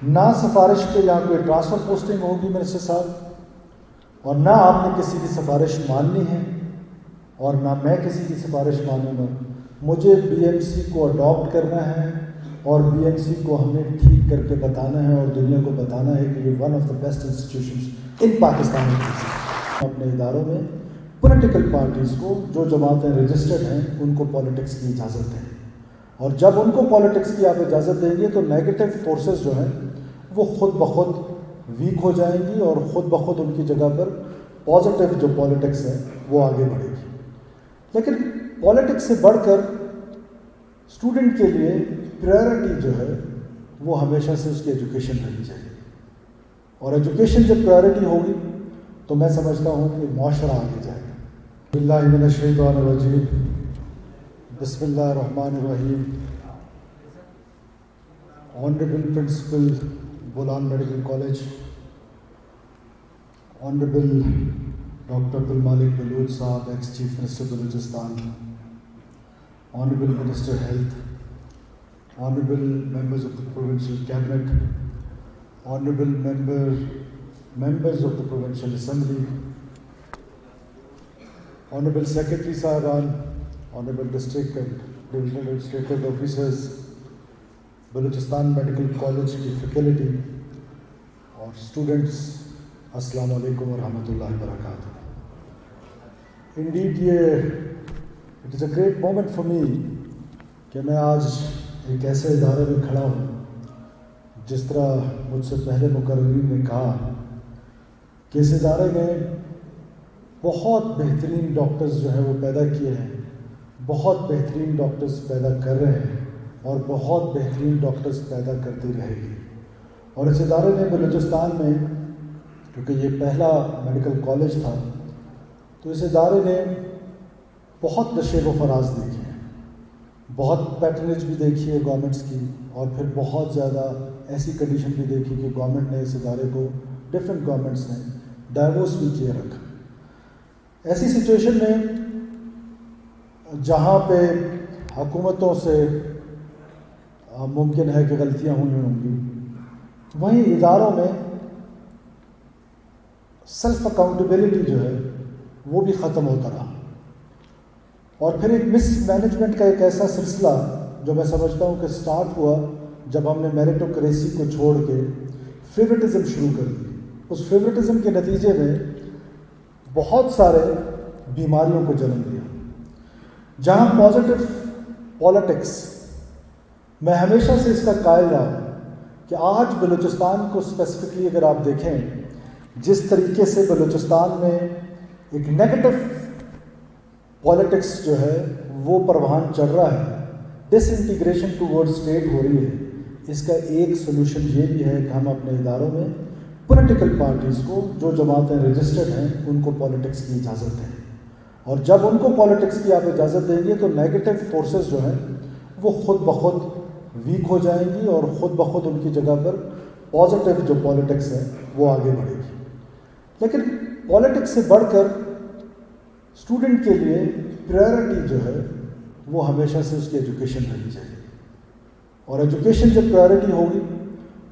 نہ سفارش پہ یہاں کوئی ٹرانسفر پوسٹنگ ہوگی منسٹر صاحب، اور نہ آپ نے کسی کی سفارش ماننی ہے اور نہ میں کسی کی سفارش مانوں گا۔ مجھے بی ایم سی کو اڈاپٹ کرنا ہے اور بی ایم سی کو ہمیں ٹھیک کر کے بتانا ہے اور دنیا کو بتانا ہے کہ یہ one of the best institutions in Pakistan ہے۔ اپنے اداروں میں پولیٹیکل پارٹیز کو جو جماعتیں رجسٹرڈ ہیں ان کو پالیٹکس کی اجازت دیں، اور جب ان کو پالیٹکس کی آپ اجازت دیں گے تو نیگیٹو فورسز جو ہیں وہ خود بخود ویک ہو جائیں گی اور خود بخود ان کی جگہ پر پازیٹیو جو پالیٹکس ہے وہ آگے بڑھے گی۔ لیکن پالیٹکس سے بڑھ کر اسٹوڈنٹ کے لیے پرائرٹی جو ہے وہ ہمیشہ سے اس کی ایجوکیشن رہنی چاہیے، اور ایجوکیشن جب پرائرٹی ہوگی تو میں سمجھتا ہوں کہ معاشرہ آگے جائے گا۔ باللہ من الشیطان الرجیم، بسم اللہ الرحمن الرحیم۔ Honourable principal Bolan medical college, honourable doctor Abdul Malik Baloch صاحب، ex chief minister Balochistan, honourable minister health, honourable members of the provincial cabinet, honourable members of the provincial assembly, honourable secretary صاحبان، honourable district and divisional administrative officers, Balochistan medical college کی faculty اور students, السلام علیکم ورحمۃ اللہ وبرکاتہ۔ Indeed it is a great moment for me کہ میں آج ایک ایسے ادارے میں کھڑا ہوں، جس طرح مجھ سے پہلے مقررین نے کہا کہ اس ادارے نے بہت بہترین ڈاکٹرز جو ہیں وہ پیدا کیے ہیں، بہت بہترین ڈاکٹرز پیدا کر رہے ہیں اور بہت بہترین ڈاکٹرز پیدا کرتے رہے گی۔ اور اس ادارے نے بلوچستان میں، کیونکہ یہ پہلا میڈیکل کالج تھا، تو اس ادارے نے بہت نشیب و فراز دیکھے ہیں، بہت پیٹرنیج بھی دیکھی ہے گورنمنٹس کی، اور پھر بہت زیادہ ایسی کنڈیشن بھی دیکھی کہ گورنمنٹ نے اس ادارے کو، ڈفرینٹ گورنمنٹس نے ڈائیورس بھی کیے رکھا۔ ایسی سچویشن میں جہاں پہ حکومتوں سے ممکن ہے کہ غلطیاں ہوئی ہوں گی، وہیں اداروں میں سیلف اکاؤنٹیبلٹی جو ہے وہ بھی ختم ہوتا رہا، اور پھر ایک مس مینجمنٹ کا ایک ایسا سلسلہ جو میں سمجھتا ہوں کہ سٹارٹ ہوا جب ہم نے میریٹوکریسی کو چھوڑ کے فیورٹزم شروع کر دی۔ اس فیورٹزم کے نتیجے میں بہت سارے بیماریوں کو جنم دیا۔ جہاں پازیٹیو پالیٹکس، میں ہمیشہ سے اس کا قائل رہا ہوں کہ آج بلوچستان کو اسپیسیفکلی اگر آپ دیکھیں، جس طریقے سے بلوچستان میں ایک نیگیٹو پالیٹکس جو ہے وہ پروان چڑھ رہا ہے، ڈس انٹیگریشن ٹوورڈ اسٹیٹ ہو رہی ہے، اس کا ایک سلوشن یہ بھی ہے کہ ہم اپنے اداروں میں پولیٹیکل پارٹیز کو جو جماعتیں رجسٹرڈ ہیں ان کو پالیٹکس کی اجازت دیں، اور جب ان کو پالیٹکس کی آپ اجازت دیں گے تو نیگیٹو فورسز جو ہیں وہ خود بخود ویک ہو جائیں گی اور خود بخود ان کی جگہ پر پازیٹیو جو پالیٹکس ہے وہ آگے بڑھے گی۔ لیکن پالیٹکس سے بڑھ کر اسٹوڈنٹ کے لیے پرائرٹی جو ہے وہ ہمیشہ سے اس کی ایجوکیشن رہنی چاہیے، اور ایجوکیشن جب پرائرٹی ہوگی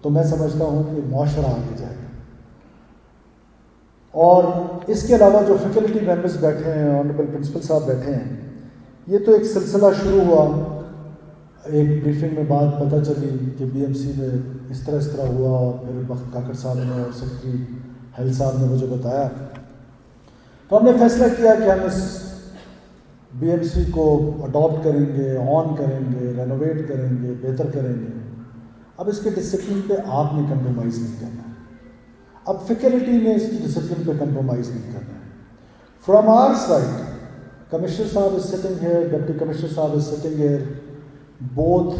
تو میں سمجھتا ہوں کہ معاشرہ آگے جائے گا۔ اور اس کے علاوہ جو فیکلٹی ممبرز بیٹھے ہیں، آنریبل پرنسپل صاحب بیٹھے ہیں، یہ تو ایک سلسلہ شروع ہوا، ایک بریفنگ میں بات پتہ چلی کہ بی ایم سی میں اس طرح ہوا، اور پھر بخت کاکڑ صاحب نے اور سیکرٹری ہیلتھ صاحب نے مجھے بتایا، تو ہم نے فیصلہ کیا کہ ہم اس بی ایم سی کو اڈاپٹ کریں گے، آن کریں گے، رینوویٹ کریں گے، بہتر کریں گے۔ اب اس کے ڈسپلن پہ آپ نے کمپرومائز نہیں کرنا ہے، اب فیکلٹی نے اس کی ڈسپلن پہ کمپرومائز نہیں کرنا ہے۔ فرام آر سائڈ، کمشنر صاحب is sitting here, deputy commissioner صاحب is sitting here, both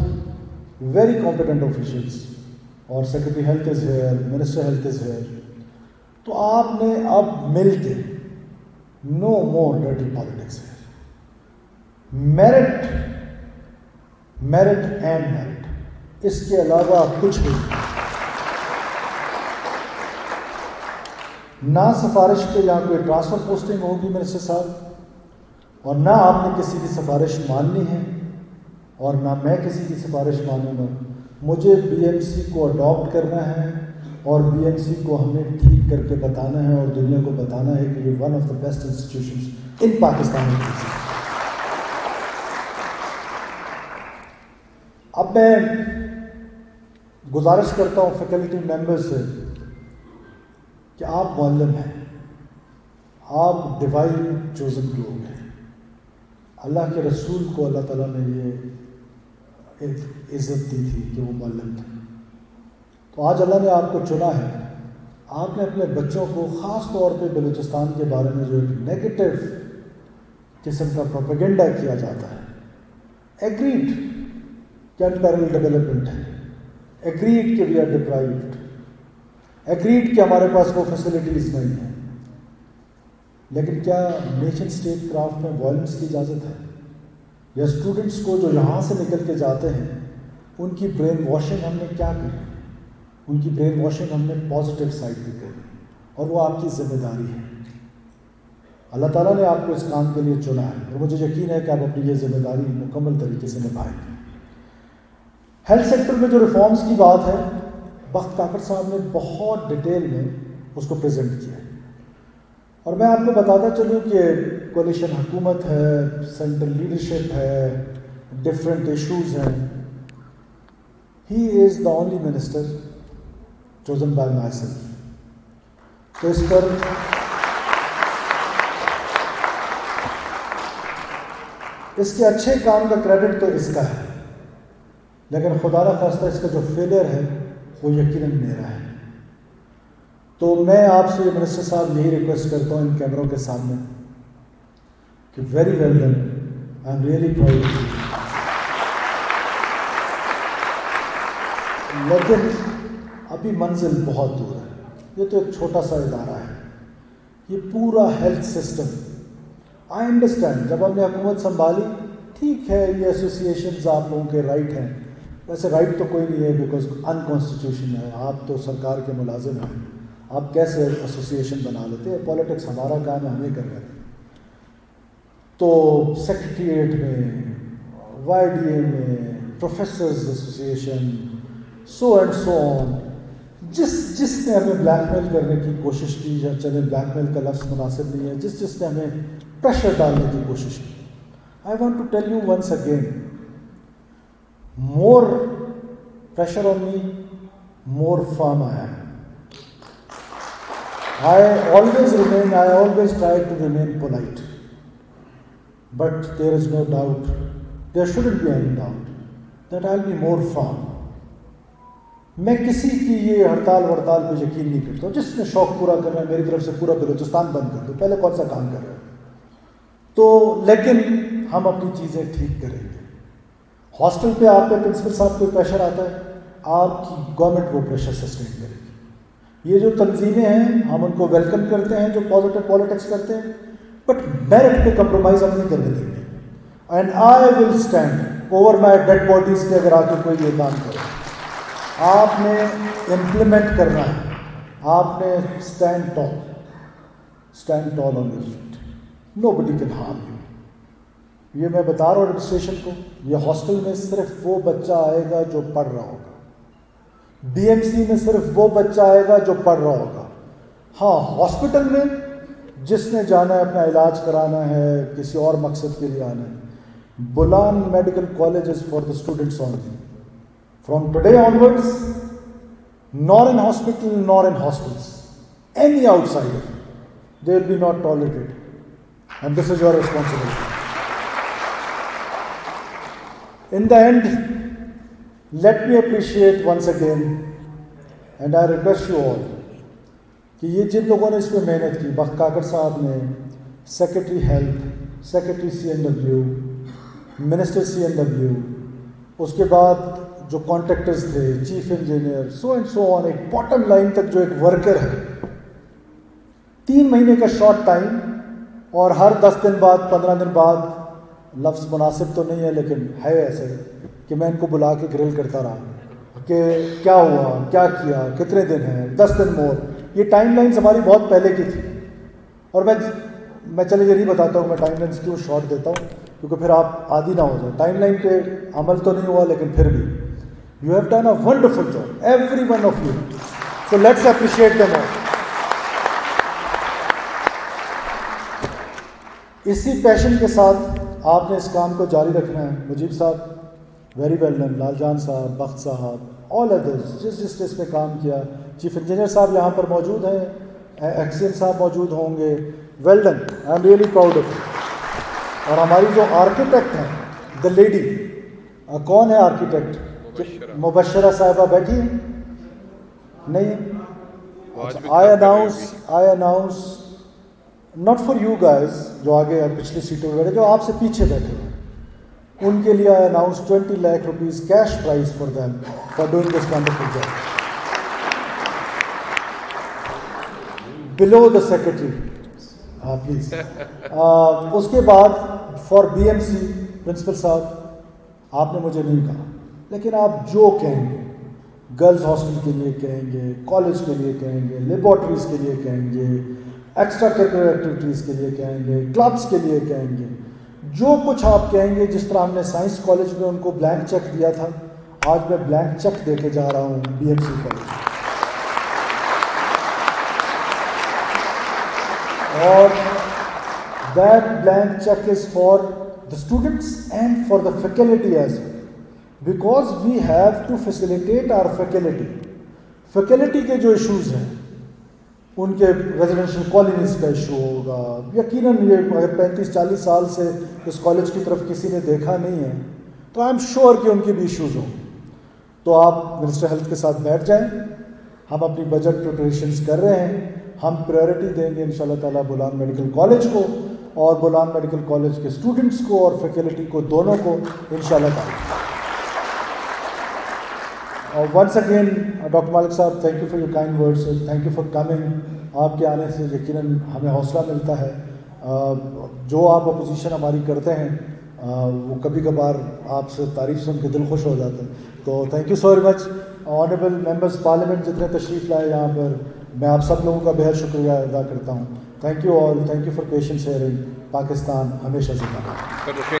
very competent officials, اور secretary health is here, minister health is here, تو آپ نے اب مل کے نو مور ڈرٹی پالیٹکس ہے، میرٹ اینڈ میرٹ، اس کے علاوہ کچھ بھی نہ سفارش پہ یہاں کوئی ٹرانسفر پوسٹنگ ہوگی منسٹر صاحب، اور نہ آپ نے کسی کی سفارش ماننی ہے اور نہ میں کسی کی سفارش مانوں گا۔ مجھے BMC کو اڈاپٹ کرنا ہے اور BMC کو ہمیں ٹھیک کر کے بتانا ہے اور دنیا کو بتانا ہے کہ یہ one of the best institutions in Pakistan ہے. اب میں گزارش کرتا ہوں فیکلٹی ممبر سے کہ آپ معلم ہیں، آپ ڈیوائن چوزن لوگ ہیں. اللہ کے رسول کو اللہ تعالیٰ نے یہ عزت دی تھی کہ وہ معلم تھے. تو آج اللہ نے آپ کو چنا ہے. آپ نے اپنے بچوں کو خاص طور پہ بلوچستان کے بارے میں جو ایک نیگیٹو قسم کا پروپیگنڈا کیا جاتا ہے، ایگریڈ کہ انپیرل ڈیولپمنٹ ہے، ایگریڈ کہ وی آر ڈپرائیوڈ، ایگریڈ کہ ہمارے پاس وہ فیسلٹیز نہیں ہیں، لیکن کیا نیشن اسٹیٹ کرافٹ میں وائلنس کی اجازت ہے؟ یا اسٹوڈنٹس کو جو یہاں سے نکل کے جاتے ہیں ان کی برین واشنگ ہم نے کیا کرنی؟ ان کی برین واشنگ ہم نے پازیٹیو سائڈ پہ کرنی، اور وہ آپ کی ذمہ داری ہے. اللہ تعالیٰ نے آپ کو اس کام کے لیے چنا ہے اور مجھے یقین ہے کہ آپ اپنی یہ ذمہ داری مکمل طریقے سے نبھائیں گے. ہیلتھ سیکٹر میں جو ریفارمز کی بات ہے، بخت کاکڑ صاحب نے بہت ڈیٹیل میں اس کو پریزنٹ کیا ہے، اور میں آپ کو بتاتا چلوں کہ کولیشن حکومت ہے، سینٹرل لیڈرشپ ہے، ڈفرینٹ ایشوز ہیں. He is the only minister chosen by myself. تو اس پر اس کے اچھے کام کا کریڈٹ تو اس کا ہے، لیکن خدا نہ خواستہ اس کا جو فیلئر ہے وہ یقیناً میرا ہے. تو میں آپ سے منسٹر صاحب یہی ریکویسٹ کرتا ہوں ان کیمروں کے سامنے کہ very well done, I am really proud of you. لیکن ابھی منزل بہت دور ہے. یہ تو ایک چھوٹا سا ادارہ ہے، یہ پورا ہیلتھ سسٹم. آئی انڈرسٹینڈ جب ہم نے حکومت سنبھالی، ٹھیک ہے یہ ایسوسیشنز آپ لوگوں کے رائٹ ہیں، ویسے رائٹ تو کوئی نہیں ہے بیکاز انکانسٹیٹیوشن ہے. آپ تو سرکار کے ملازم ہیں، آپ کیسے ایسوسیشن بنا لیتے ہیں؟ پالیٹکس ہمارا کام ہے، ہمیں کر رہے ہیں. تو سیکریٹریٹ میں، YDA میں، professors association, so and so on, جس نے ہمیں بلیک میل کرنے کی کوشش کی، یا چلے بلیک میل کا لفظ مناسب نہیں ہے، جس نے ہمیں پریشر ڈالنے کی کوشش کی. I want to tell you once again, more pressure on me, more firm I am. I always try to remain polite. But there is no doubt, there shouldn't be any doubt, that I'll be more firm. میں کسی کی یہ ہڑتال وڑتال پہ یقین نہیں کرتا. جس نے شوق پورا کرنا ہے میری طرف سے پورا بلوچستان بند کر دو، پہلے کون سا کام کر رہے ہو؟ تو لیکن ہم اپنی چیزیں ٹھیک کریں گے. ہاسٹل پہ آپ کے پرنسپل صاحب کو پریشر آتا ہے، آپ کی گورنمنٹ وہ پریشر سسٹین کرے گی. یہ جو تنظیمیں ہیں ہم ان کو ویلکم کرتے ہیں جو پازیٹیو پالیٹکس کرتے ہیں، بٹ میرٹ پہ کمپرومائز ہم نہیں کرنے دیں گے. And I will stand over my dad bodies کے اگر آ کے کوئی یہ کام کرے. آپ نے امپلیمنٹ کرنا ہے، آپ نے stand tall on your feet. Nobody can harm you. یہ میں بتا رہا ہوں ایڈمنسٹریشن کو، یہ ہاسٹل میں صرف وہ بچہ آئے گا جو پڑھ رہا ہوگا، BMC میں صرف وہ بچہ آئے گا جو پڑھ رہا ہوگا. ہاں ہاسپٹل میں جس نے جانا ہے اپنا علاج کرانا ہے، کسی اور مقصد کے لیے آنا ہے. Bolan medical college is for the students only. From today onwards, nor in hospital nor in hostels, any outsider they will be not tolerated, and this is your responsibility. In the end, let me appreciate once again, and I request you all, کہ یہ جن لوگوں نے اس پہ محنت کی، بخت کاکڑ صاحب نے، secretary health, secretary CNW، minister CNW، اس کے بعد جو کانٹریکٹرز تھے، chief engineer, so and so on, ایک باٹم لائن تک جو ایک ورکر ہے. 3 مہینے کا شارٹ ٹائم، اور ہر 10 دن بعد 15 دن بعد، لفظ مناسب تو نہیں ہے لیکن ہے ایسے کہ میں ان کو بلا کے گرل کرتا رہا کہ کیا ہوا، کیا کیا، کتنے دن ہیں، 10 دن مور. یہ ٹائم لائنز ہماری بہت پہلے کی تھی. اور میں چلے یہ نہیں بتاتا ہوں میں ٹائم لائنز کیوں شارٹ دیتا ہوں، کیونکہ پھر آپ عادی نہ ہو جائیں. ٹائم لائن پہ عمل تو نہیں ہوا لیکن پھر بھی You have done a wonderful job, every one of you. So let's appreciate them all. اسی پیشن کے ساتھ آپ نے اس کام کو جاری رکھنا ہے. مجیب صاحب ویری ویل ڈن, لال جان صاحب, بخت صاحب, آل ادرس جس اس پہ کام کیا, چیف انجینئر صاحب یہاں پر موجود ہیں, ایکسین صاحب موجود ہوں گے. Well done, I am really proud of you. اور ہماری جو آرکیٹیکٹ ہیں, دا لیڈی, کون ہے آرکیٹیکٹ؟ مبشرہ صاحبہ بیٹھی ہیں نہیں؟ I announce not for you guys جو آگے پچھلی سیٹوں پہ بیٹھے, جو آپ سے پیچھے بیٹھے ہیں, ان کے لیے I announce 20 lakh rupees cash prize for them for doing this wonderful job. بلو دا سیکرٹری پلیز. اس کے بعد فار BMC پرنسپل صاحب, آپ نے مجھے نہیں کہا, لیکن آپ جو کہیں گے, گرلز ہاسٹل کے لیے کہیں گے, کالج کے لیے کہیں گے, لیبارٹریز کے لیے کہیں گے, ایکسٹرا کریکولر ایکٹیویٹیز کے لیے کہیں گے, کلبس کے لیے کہیں گے, جو کچھ آپ کہیں گے. جس طرح ہم نے سائنس کالج میں ان کو بلینک چیک دیا تھا, آج میں بلینک چیک دے کے جا رہا ہوں BMC کالج. اور that blank check is for the students and for the faculty as well, because we have to facilitate our faculty. Faculty کے جو ایشوز ہیں, ان کے ریزیڈینشیل کالونیز کا ایشو ہوگا. یقیناً یہ اگر 35-40 سال سے اس کالج کی طرف کسی نے دیکھا نہیں ہے تو آئی ایم شیور کہ ان کے بھی ایشوز ہوں. تو آپ منسٹر ہیلتھ کے ساتھ بیٹھ جائیں, ہم اپنی بجٹ پریپریشنز کر رہے ہیں. ہم پریورٹی دیں گے انشاءاللہ تعالیٰ بولان میڈیکل کالج کو, اور بولان میڈیکل کالج کے اسٹوڈنٹس کو اور فیکلٹی کو, دونوں کو انشاءاللہ تعالیٰ. اور ونس اگین ڈاکٹر مالک صاحب, thank you for your kind words, thank you for coming. آپ کے آنے سے یقیناً ہمیں حوصلہ ملتا ہے. جو آپ اپوزیشن ہماری کرتے ہیں وہ کبھی کبھار آپ سے تعریف سن کے دل خوش ہو جاتا ہے. تو thank you so very much. Honourable members parliament جتنے تشریف لائے یہاں پر, میں آپ سب لوگوں کا بہت شکریہ ادا کرتا ہوں. Thank you all, thank you for patience hearing. Pakistan ہمیشہ زندہ باد.